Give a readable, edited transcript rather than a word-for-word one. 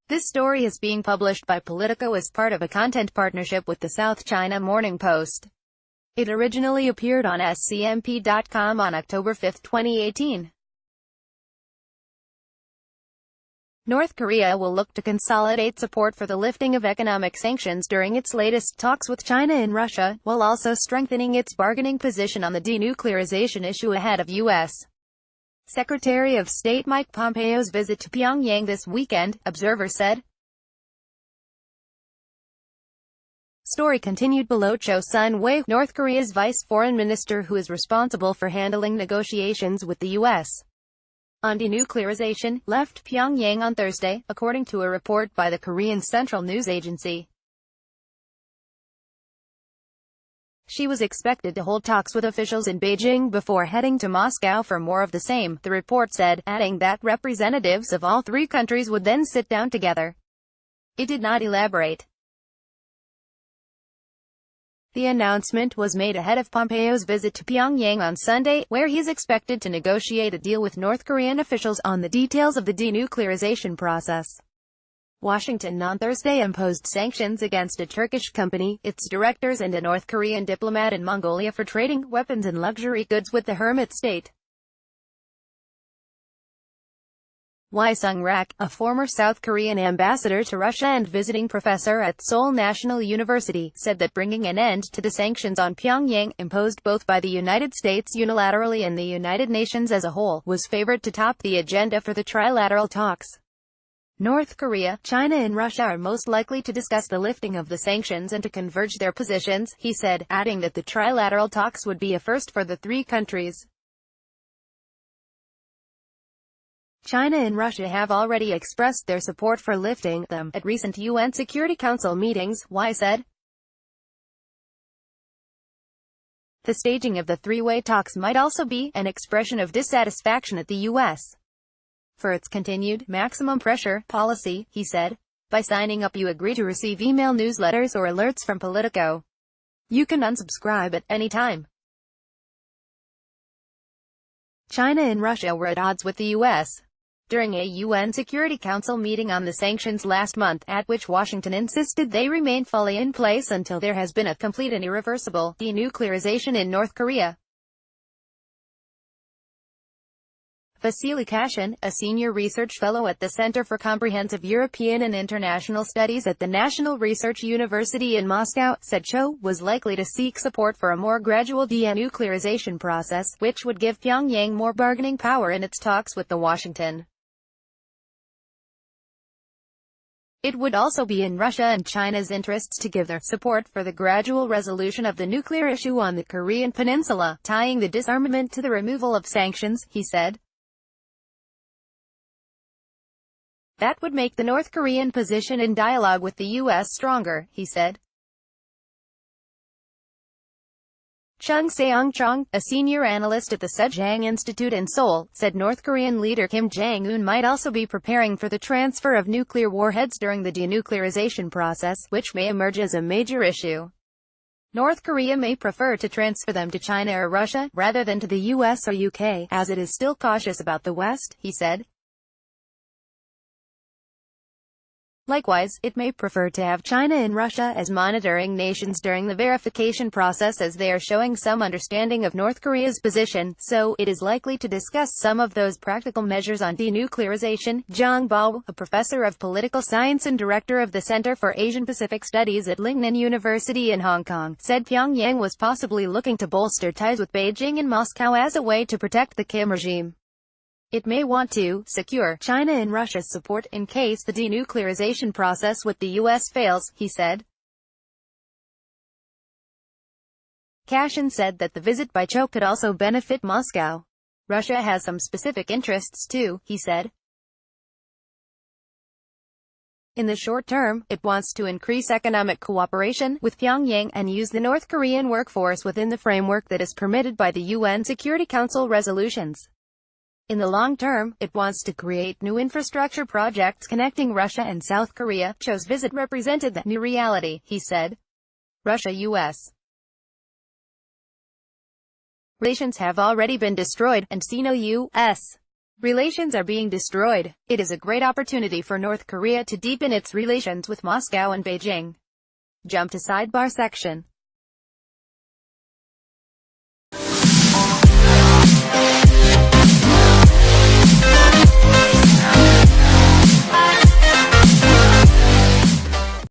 This story is being published by Politico as part of a content partnership with the South China Morning Post. It originally appeared on scmp.com on October 5, 2018. North Korea will look to consolidate support for the lifting of economic sanctions during its latest talks with China and Russia, while also strengthening its bargaining position on the denuclearization issue ahead of U.S. Secretary of State Mike Pompeo's visit to Pyongyang this weekend, Observer said. Story continued below. Choe Son-hu, North Korea's vice foreign minister who is responsible for handling negotiations with the U.S. on denuclearization, left Pyongyang on Thursday, according to a report by the Korean Central News Agency. She was expected to hold talks with officials in Beijing before heading to Moscow for more of the same, the report said, adding that representatives of all three countries would then sit down together. It did not elaborate. The announcement was made ahead of Pompeo's visit to Pyongyang on Sunday, where he is expected to negotiate a deal with North Korean officials on the details of the denuclearization process. Washington on Thursday imposed sanctions against a Turkish company, its directors and a North Korean diplomat in Mongolia for trading weapons and luxury goods with the hermit state. Wi Sung-rak, a former South Korean ambassador to Russia and visiting professor at Seoul National University, said that bringing an end to the sanctions on Pyongyang, imposed both by the United States unilaterally and the United Nations as a whole, was favored to top the agenda for the trilateral talks. North Korea, China and Russia are most likely to discuss the lifting of the sanctions and to converge their positions, he said, adding that the trilateral talks would be a first for the three countries. China and Russia have already expressed their support for lifting them at recent UN Security Council meetings, Wi said. The staging of the three-way talks might also be an expression of dissatisfaction at the U.S. for its continued maximum pressure policy, he said. By signing up you agree to receive email newsletters or alerts from Politico. You can unsubscribe at any time. China and Russia were at odds with the U.S. during a UN Security Council meeting on the sanctions last month, at which Washington insisted they remain fully in place until there has been a complete and irreversible denuclearization in North Korea. Vasily Kashin, a senior research fellow at the Center for Comprehensive European and International Studies at the National Research University in Moscow, said Choe was likely to seek support for a more gradual denuclearization process, which would give Pyongyang more bargaining power in its talks with Washington. It would also be in Russia and China's interests to give their support for the gradual resolution of the nuclear issue on the Korean peninsula, tying the disarmament to the removal of sanctions, he said. That would make the North Korean position in dialogue with the U.S. stronger, he said. Chun SeongGyeong, a senior analyst at the Sejong Institute in Seoul, said North Korean leader Kim Jong-un might also be preparing for the transfer of nuclear warheads during the denuclearization process, which may emerge as a major issue. North Korea may prefer to transfer them to China or Russia, rather than to the US or UK, as it is still cautious about the West, he said. Likewise, it may prefer to have China and Russia as monitoring nations during the verification process, as they are showing some understanding of North Korea's position, so it is likely to discuss some of those practical measures on denuclearization. Jong Bao, a professor of political science and director of the Center for Asian-Pacific Studies at Lingnan University in Hong Kong, said Pyongyang was possibly looking to bolster ties with Beijing and Moscow as a way to protect the Kim regime. It may want to secure China and Russia's support in case the denuclearization process with the U.S. fails, he said. Kashin said that the visit by Choe could also benefit Moscow. Russia has some specific interests too, he said. In the short term, it wants to increase economic cooperation with Pyongyang and use the North Korean workforce within the framework that is permitted by the UN Security Council resolutions. In the long term, it wants to create new infrastructure projects connecting Russia and South Korea. Choe's visit represented that new reality, he said. Russia-US relations have already been destroyed, and Sino-US relations are being destroyed. It is a great opportunity for North Korea to deepen its relations with Moscow and Beijing. Jump to sidebar section.